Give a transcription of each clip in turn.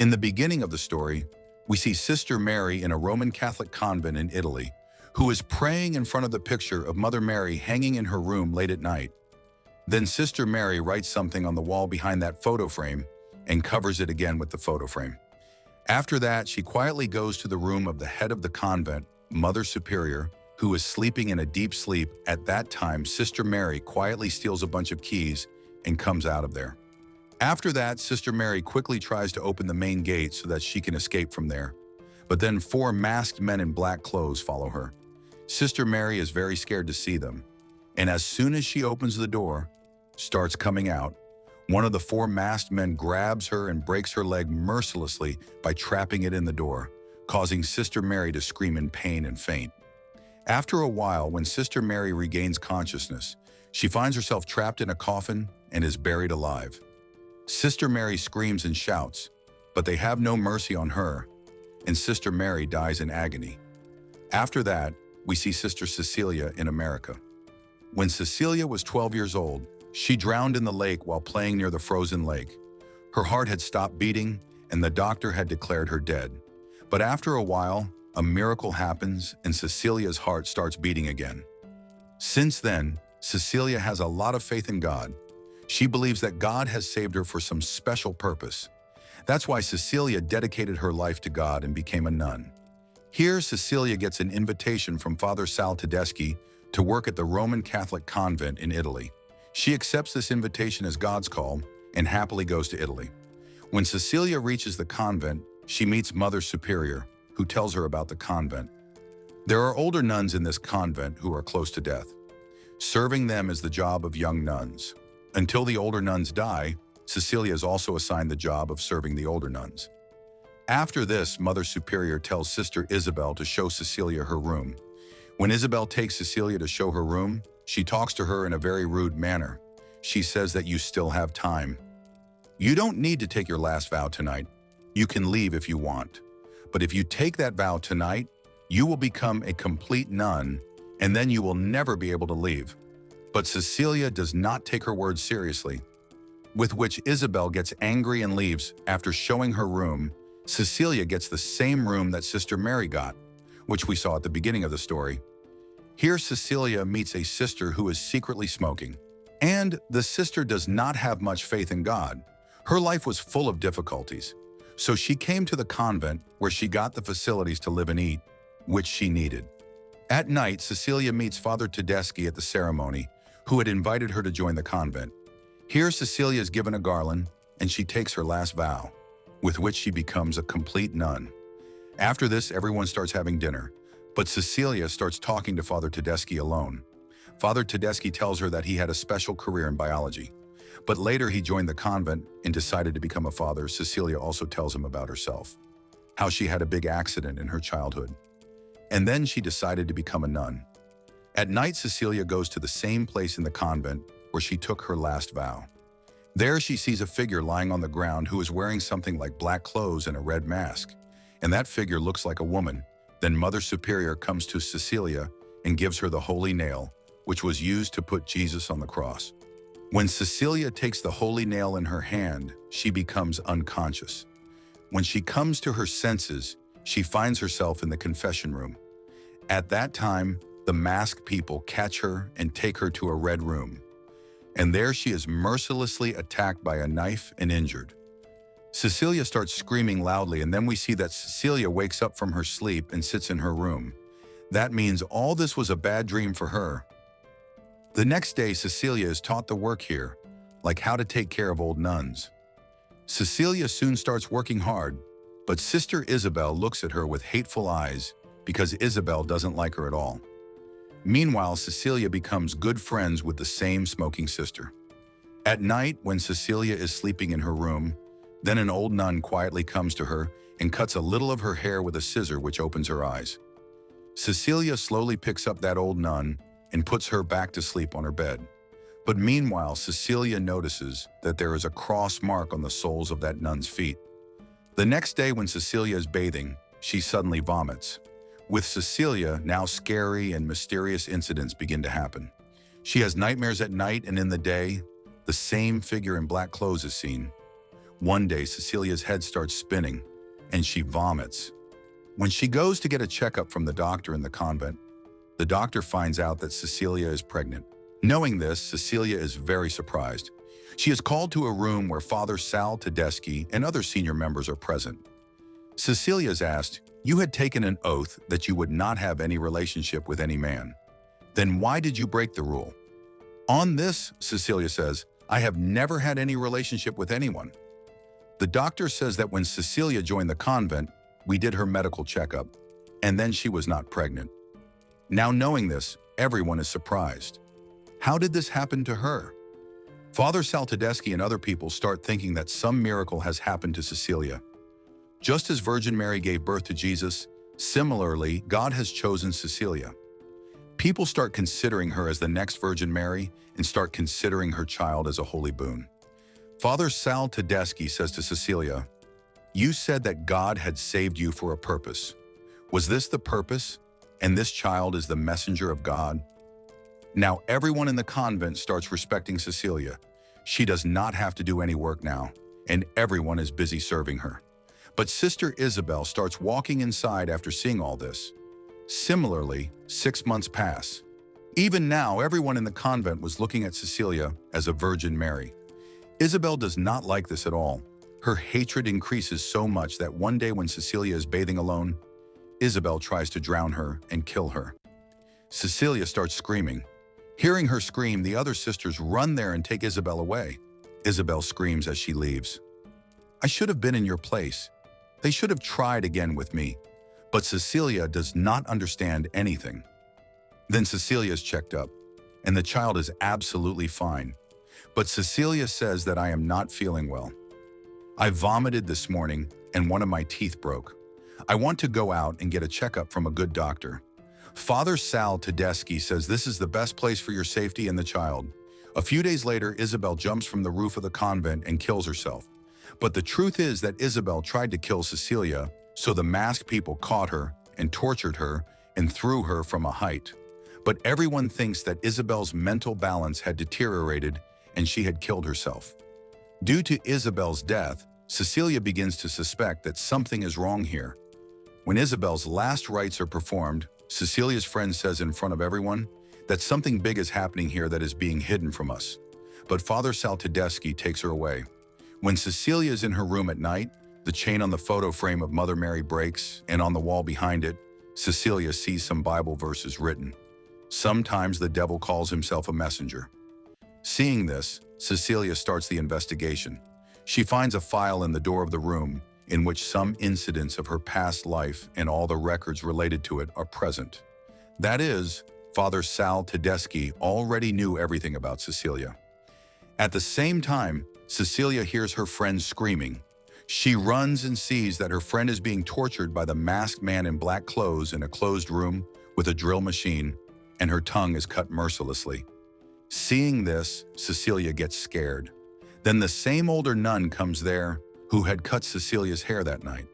In the beginning of the story, we see Sister Mary in a Roman Catholic convent in Italy, who is praying in front of the picture of Mother Mary hanging in her room late at night. Then Sister Mary writes something on the wall behind that photo frame and covers it again with the photo frame. After that, she quietly goes to the room of the head of the convent, Mother Superior, who is sleeping in a deep sleep. At that time, Sister Mary quietly steals a bunch of keys and comes out of there. After that, Sister Mary quickly tries to open the main gate so that she can escape from there. But then 4 masked men in black clothes follow her. Sister Mary is very scared to see them, and as soon as she opens the door, starts coming out, one of the 4 masked men grabs her and breaks her leg mercilessly by trapping it in the door, causing Sister Mary to scream in pain and faint. After a while, when Sister Mary regains consciousness, she finds herself trapped in a coffin and is buried alive. Sister Mary screams and shouts, but they have no mercy on her, and Sister Mary dies in agony. After that, we see Sister Cecilia in America. When Cecilia was 12 years old, she drowned in the lake while playing near the frozen lake. Her heart had stopped beating, and the doctor had declared her dead. But after a while, a miracle happens, and Cecilia's heart starts beating again. Since then, Cecilia has a lot of faith in God. She believes that God has saved her for some special purpose. That's why Cecilia dedicated her life to God and became a nun. Here, Cecilia gets an invitation from Father Sal Tedeschi to work at the Roman Catholic convent in Italy. She accepts this invitation as God's call and happily goes to Italy. When Cecilia reaches the convent, she meets Mother Superior, who tells her about the convent. There are older nuns in this convent who are close to death. Serving them is the job of young nuns. Until the older nuns die, Cecilia is also assigned the job of serving the older nuns. After this, Mother Superior tells Sister Isabel to show Cecilia her room. When Isabel takes Cecilia to show her room, she talks to her in a very rude manner. She says that you still have time. You don't need to take your last vow tonight. You can leave if you want. But if you take that vow tonight, you will become a complete nun, and then you will never be able to leave. But Cecilia does not take her words seriously, with which Isabel gets angry and leaves. After showing her room, Cecilia gets the same room that Sister Mary got, which we saw at the beginning of the story. Here, Cecilia meets a sister who is secretly smoking, and the sister does not have much faith in God. Her life was full of difficulties, so she came to the convent where she got the facilities to live and eat, which she needed. At night, Cecilia meets Father Tedeschi at the ceremony, who had invited her to join the convent. Here, Cecilia is given a garland, and she takes her last vow, with which she becomes a complete nun. After this, everyone starts having dinner, but Cecilia starts talking to Father Tedeschi alone. Father Tedeschi tells her that he had a special career in biology, but later he joined the convent and decided to become a father. Cecilia also tells him about herself, how she had a big accident in her childhood, and then she decided to become a nun. At night, Cecilia goes to the same place in the convent where she took her last vow. There she sees a figure lying on the ground who is wearing something like black clothes and a red mask, and that figure looks like a woman. Then Mother Superior comes to Cecilia and gives her the holy nail, which was used to put Jesus on the cross. When Cecilia takes the holy nail in her hand, she becomes unconscious. When she comes to her senses, she finds herself in the confession room. At that time, the masked people catch her and take her to a red room, and there she is mercilessly attacked by a knife and injured. Cecilia starts screaming loudly, and then we see that Cecilia wakes up from her sleep and sits in her room. That means all this was a bad dream for her. The next day, Cecilia is taught the work here, like how to take care of old nuns. Cecilia soon starts working hard, but Sister Isabel looks at her with hateful eyes because Isabel doesn't like her at all. Meanwhile, Cecilia becomes good friends with the same smoking sister. At night, when Cecilia is sleeping in her room, then an old nun quietly comes to her and cuts a little of her hair with a scissor, which opens her eyes. Cecilia slowly picks up that old nun and puts her back to sleep on her bed. But meanwhile, Cecilia notices that there is a cross mark on the soles of that nun's feet. The next day, when Cecilia is bathing, she suddenly vomits. With Cecilia, now scary and mysterious incidents begin to happen. She has nightmares at night, and in the day, the same figure in black clothes is seen. One day, Cecilia's head starts spinning, and she vomits. When she goes to get a checkup from the doctor in the convent, the doctor finds out that Cecilia is pregnant. Knowing this, Cecilia is very surprised. She is called to a room where Father Sal Tedeschi and other senior members are present. Cecilia is asked, "You had taken an oath that you would not have any relationship with any man. Then why did you break the rule?" On this, Cecilia says, "I have never had any relationship with anyone." The doctor says that when Cecilia joined the convent, we did her medical checkup, and then she was not pregnant. Now knowing this, everyone is surprised. How did this happen to her? Father Sal Tedeschi and other people start thinking that some miracle has happened to Cecilia. Just as Virgin Mary gave birth to Jesus, similarly, God has chosen Cecilia. People start considering her as the next Virgin Mary and start considering her child as a holy boon. Father Sal Tedeschi says to Cecilia, "You said that God had saved you for a purpose. Was this the purpose? And this child is the messenger of God?" Now everyone in the convent starts respecting Cecilia. She does not have to do any work now, and everyone is busy serving her. But Sister Isabel starts walking inside after seeing all this. Similarly, 6 months pass. Even now, everyone in the convent was looking at Cecilia as a Virgin Mary. Isabel does not like this at all. Her hatred increases so much that one day when Cecilia is bathing alone, Isabel tries to drown her and kill her. Cecilia starts screaming. Hearing her scream, the other sisters run there and take Isabel away. Isabel screams as she leaves, "I should have been in your place. They should have tried again with me." But Cecilia does not understand anything. Then Cecilia is checked up, and the child is absolutely fine. But Cecilia says that I am not feeling well. I vomited this morning, and one of my teeth broke. I want to go out and get a checkup from a good doctor. Father Sal Tedeschi says this is the best place for your safety and the child. A few days later, Isabel jumps from the roof of the convent and kills herself. But the truth is that Isabel tried to kill Cecilia, so the masked people caught her and tortured her and threw her from a height. But everyone thinks that Isabel's mental balance had deteriorated and she had killed herself. Due to Isabel's death, Cecilia begins to suspect that something is wrong here. When Isabel's last rites are performed, Cecilia's friend says in front of everyone that something big is happening here that is being hidden from us. But Father Sal Tedeschi takes her away. When Cecilia is in her room at night, the chain on the photo frame of Mother Mary breaks, and on the wall behind it, Cecilia sees some Bible verses written. Sometimes the devil calls himself a messenger. Seeing this, Cecilia starts the investigation. She finds a file in the door of the room in which some incidents of her past life and all the records related to it are present. That is, Father Sal Tedeschi already knew everything about Cecilia. At the same time, Cecilia hears her friend screaming. She runs and sees that her friend is being tortured by the masked man in black clothes in a closed room with a drill machine, and her tongue is cut mercilessly. Seeing this, Cecilia gets scared. Then the same older nun comes there who had cut Cecilia's hair that night.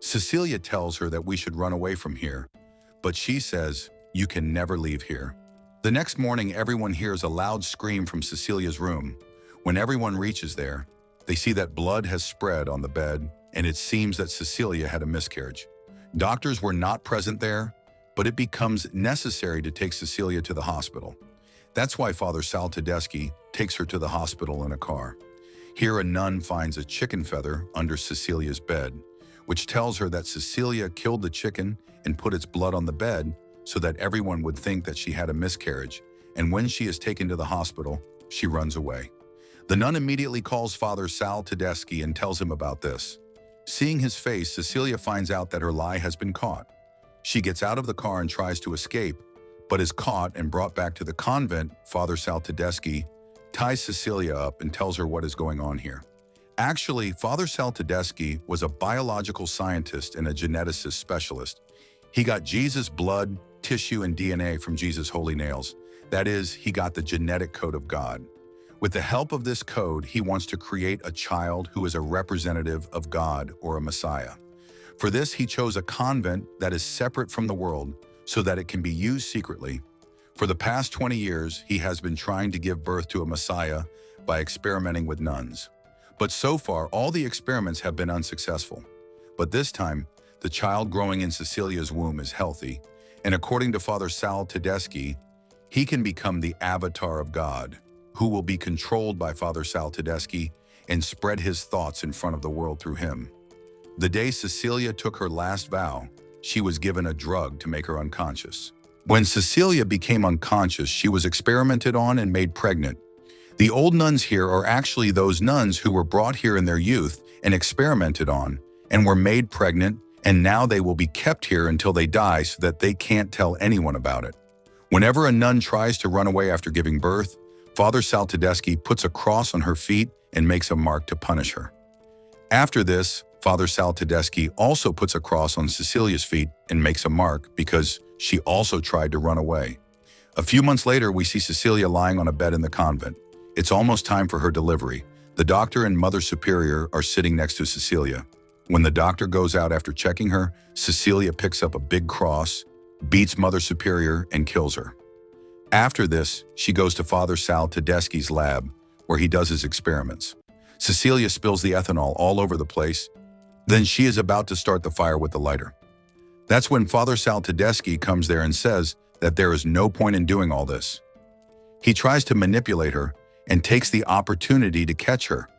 Cecilia tells her that we should run away from here, but she says, "You can never leave here." The next morning, everyone hears a loud scream from Cecilia's room. When everyone reaches there, they see that blood has spread on the bed, and it seems that Cecilia had a miscarriage. Doctors were not present there, but it becomes necessary to take Cecilia to the hospital. That's why Father Sal Tedeschi takes her to the hospital in a car. Here, a nun finds a chicken feather under Cecilia's bed, which tells her that Cecilia killed the chicken and put its blood on the bed so that everyone would think that she had a miscarriage, and when she is taken to the hospital, she runs away. The nun immediately calls Father Sal Tedeschi and tells him about this. Seeing his face, Cecilia finds out that her lie has been caught. She gets out of the car and tries to escape, but is caught and brought back to the convent. Father Sal Tedeschi ties Cecilia up and tells her what is going on here. Actually, Father Sal Tedeschi was a biological scientist and a geneticist specialist. He got Jesus' blood, tissue, and DNA from Jesus' holy nails. That is, he got the genetic code of God. With the help of this code, he wants to create a child who is a representative of God or a Messiah. For this, he chose a convent that is separate from the world so that it can be used secretly. For the past 20 years, he has been trying to give birth to a Messiah by experimenting with nuns. But so far, all the experiments have been unsuccessful. But this time, the child growing in Cecilia's womb is healthy, and according to Father Sal Tedeschi, he can become the avatar of God, who will be controlled by Father Sal Tedeschi and spread his thoughts in front of the world through him. The day Cecilia took her last vow, she was given a drug to make her unconscious. When Cecilia became unconscious, she was experimented on and made pregnant. The old nuns here are actually those nuns who were brought here in their youth and experimented on and were made pregnant, and now they will be kept here until they die so that they can't tell anyone about it. Whenever a nun tries to run away after giving birth, Father Sal Tedeschi puts a cross on her feet and makes a mark to punish her. After this, Father Sal Tedeschi also puts a cross on Cecilia's feet and makes a mark because she also tried to run away. A few months later, we see Cecilia lying on a bed in the convent. It's almost time for her delivery. The doctor and Mother Superior are sitting next to Cecilia. When the doctor goes out after checking her, Cecilia picks up a big cross, beats Mother Superior, and kills her. After this, she goes to Father Sal Tedeschi's lab, where he does his experiments. Cecilia spills the ethanol all over the place. Then she is about to start the fire with the lighter. That's when Father Sal Tedeschi comes there and says that there is no point in doing all this. He tries to manipulate her and takes the opportunity to catch her.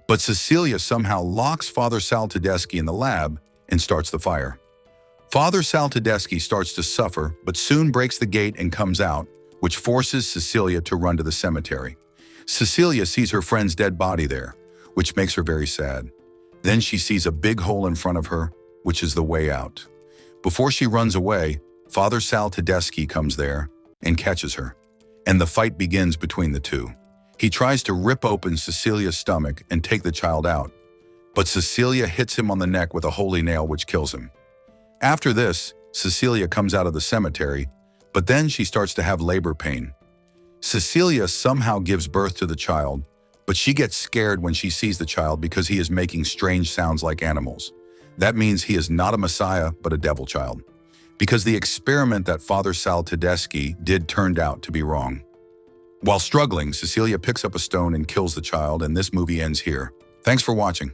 But Cecilia somehow locks Father Sal Tedeschi in the lab and starts the fire. Father Sal Tedeschi starts to suffer, but soon breaks the gate and comes out, which forces Cecilia to run to the cemetery. Cecilia sees her friend's dead body there, which makes her very sad. Then she sees a big hole in front of her, which is the way out. Before she runs away, Father Sal Tedeschi comes there and catches her, and the fight begins between the two. He tries to rip open Cecilia's stomach and take the child out, but Cecilia hits him on the neck with a holy nail, which kills him. After this, Cecilia comes out of the cemetery, but then she starts to have labor pain. Cecilia somehow gives birth to the child, but she gets scared when she sees the child because he is making strange sounds like animals. That means he is not a Messiah, but a devil child, because the experiment that Father Sal Tedeschi did turned out to be wrong. While struggling, Cecilia picks up a stone and kills the child, and this movie ends here. Thanks for watching.